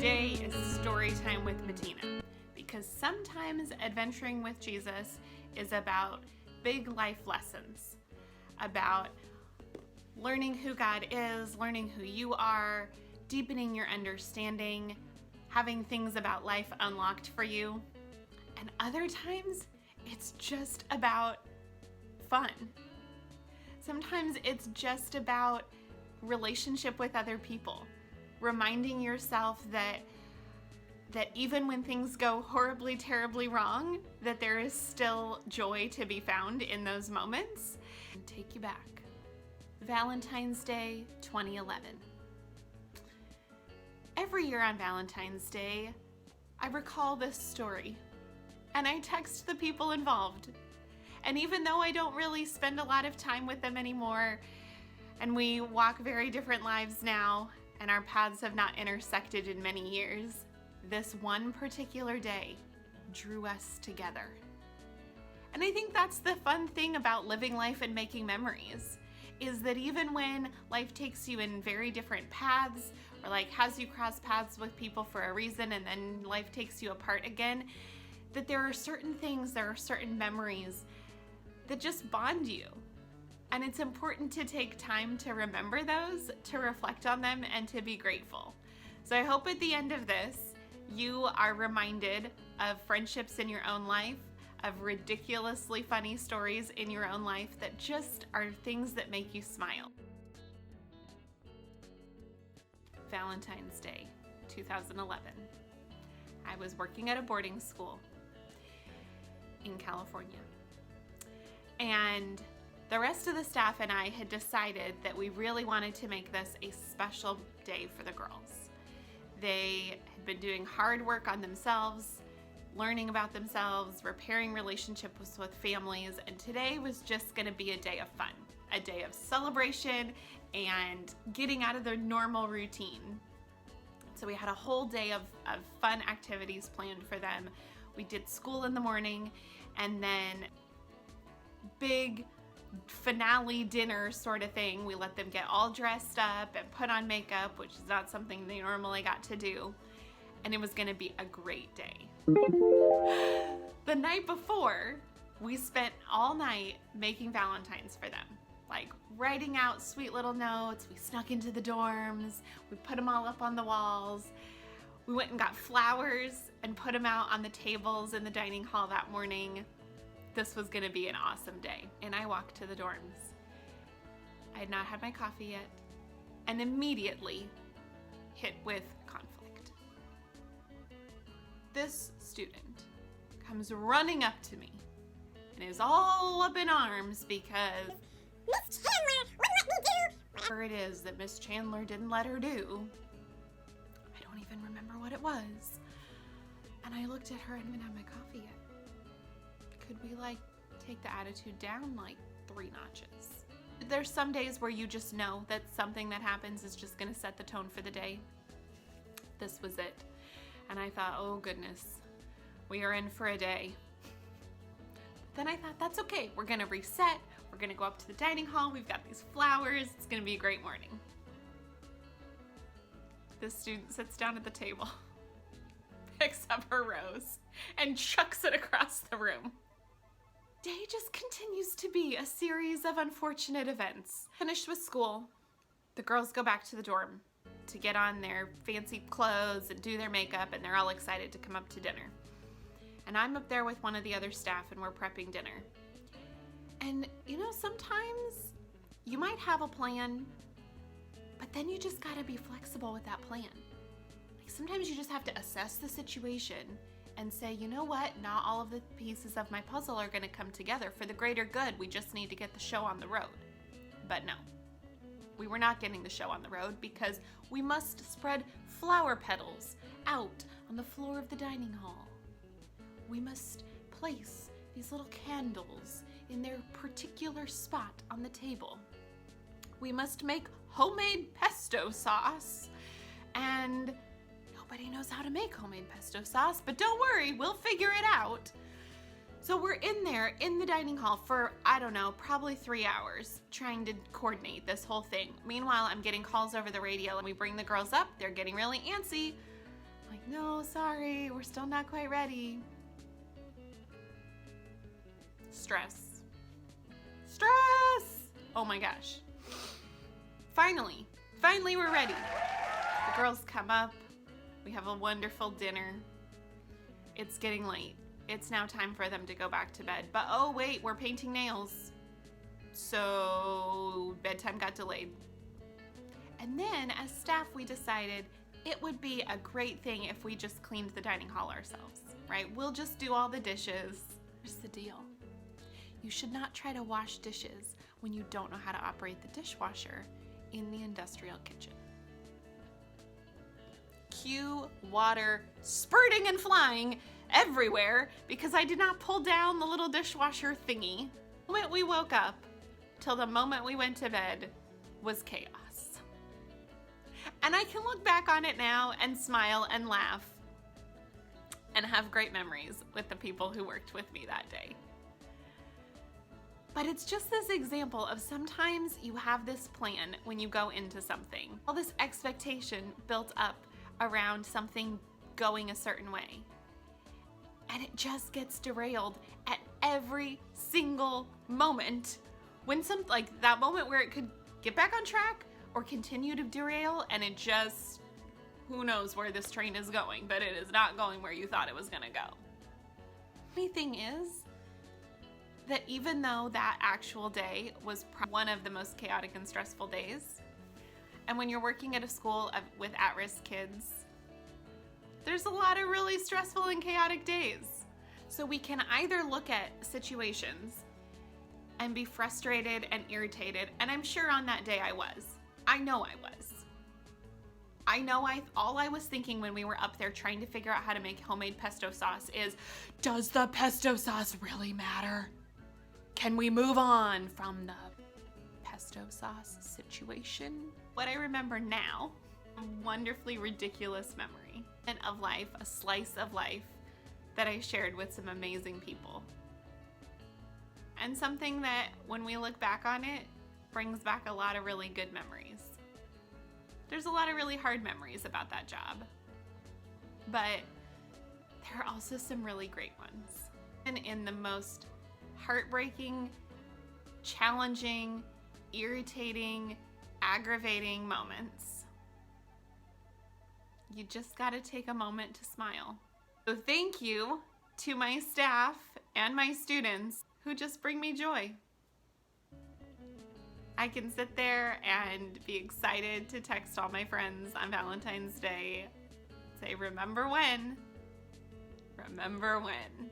Today is story time with Bettina, because sometimes adventuring with Jesus is about big life lessons, about learning who God is, learning who you are, deepening your understanding, having things about life unlocked for you. And other times, it's just about fun. Sometimes it's just about relationship with other people, reminding yourself that even when things go horribly, terribly wrong, that there is still joy to be found in those moments. And take you back. Valentine's Day 2011. Every year on Valentine's Day, I recall this story and I text the people involved. And even though I don't really spend a lot of time with them anymore, and we walk very different lives now, and our paths have not intersected in many years, this one particular day drew us together. And I think that's the fun thing about living life and making memories, is that even when life takes you in very different paths, or like has you cross paths with people for a reason and then life takes you apart again, that there are certain things, there are certain memories that just bond you. And it's important to take time to remember those, to reflect on them, and to be grateful. So I hope at the end of this, you are reminded of friendships in your own life, of ridiculously funny stories in your own life that just are things that make you smile. Valentine's Day, 2011. I was working at a boarding school in California. And the rest of the staff and I had decided that we really wanted to make this a special day for the girls. They had been doing hard work on themselves, learning about themselves, repairing relationships with families, and today was just going to be a day of fun, a day of celebration and getting out of their normal routine. So we had a whole day of fun activities planned for them. We did school in the morning, and then big finale dinner sort of thing. We let them get all dressed up and put on makeup, which is not something they normally got to do. And it was going to be a great day. The night before, we spent all night making Valentines for them. Like writing out sweet little notes. We snuck into the dorms. We put them all up on the walls. We went and got flowers and put them out on the tables in the dining hall that morning. This was going to be an awesome day. And I walked to the dorms. I had not had my coffee yet and immediately hit with conflict. This student comes running up to me and is all up in arms because Miss Chandler wouldn't let me do whatever it is that Miss Chandler didn't let her do. I don't even remember what it was. And I looked at her and didn't have my coffee yet. Could we take the attitude down 3 notches? There's some days where you just know that something that happens is just gonna set the tone for the day. This was it. And I thought, oh goodness, we are in for a day. Then I thought, that's okay. We're gonna reset. We're gonna go up to the dining hall. We've got these flowers. It's gonna be a great morning. This student sits down at the table, picks up her rose, and chucks it across the room. Day just continues to be a series of unfortunate events. Finished with school, the girls go back to the dorm to get on their fancy clothes and do their makeup, and they're all excited to come up to dinner. And I'm up there with one of the other staff and we're prepping dinner. And sometimes you might have a plan, but then you just gotta be flexible with that plan. Sometimes you just have to assess the situation and say, you know what, not all of the pieces of my puzzle are gonna come together for the greater good. We just need to get the show on the road. But no, we were not getting the show on the road because we must spread flower petals out on the floor of the dining hall. We must place these little candles in their particular spot on the table. We must make homemade pesto sauce, and nobody knows how to make homemade pesto sauce, but don't worry, we'll figure it out. So we're in there in the dining hall for, I don't know, probably 3 hours trying to coordinate this whole thing. Meanwhile, I'm getting calls over the radio and we bring the girls up. They're getting really antsy Like, no, sorry, we're still not quite ready. Stress. Stress! Oh my gosh. Finally we're ready. The girls come up. We have a wonderful dinner. It's getting late. It's now time for them to go back to bed. But oh wait, we're painting nails. So bedtime got delayed. And then as staff, we decided it would be a great thing if we just cleaned the dining hall ourselves, right? We'll just do all the dishes. Here's the deal. You should not try to wash dishes when you don't know how to operate the dishwasher in the industrial kitchen. Cue water spurting and flying everywhere because I did not pull down the little dishwasher thingy. The moment we woke up till the moment we went to bed was chaos. And I can look back on it now and smile and laugh and have great memories with the people who worked with me that day. But it's just this example of sometimes you have this plan when you go into something. All this expectation built up around something going a certain way. And it just gets derailed at every single moment. When like that moment where it could get back on track or continue to derail, and it just, who knows where this train is going, but it is not going where you thought it was gonna go. The funny thing is that even though that actual day was one of the most chaotic and stressful days, and when you're working at a school with at-risk kids, there's a lot of really stressful and chaotic days. So we can either look at situations and be frustrated and irritated, and I'm sure on that day I was. I know I was. I know all I was thinking when we were up there trying to figure out how to make homemade pesto sauce is, does the pesto sauce really matter? Can we move on from the pesto sauce situation? What I remember now, a wonderfully ridiculous memory of life, a slice of life that I shared with some amazing people. And something that when we look back on it, brings back a lot of really good memories. There's a lot of really hard memories about that job, but there are also some really great ones. And in the most heartbreaking, challenging, irritating, aggravating moments, you just gotta take a moment to smile. So thank you to my staff and my students who just bring me joy. I can sit there and be excited to text all my friends on Valentine's Day, say, remember when? Remember when?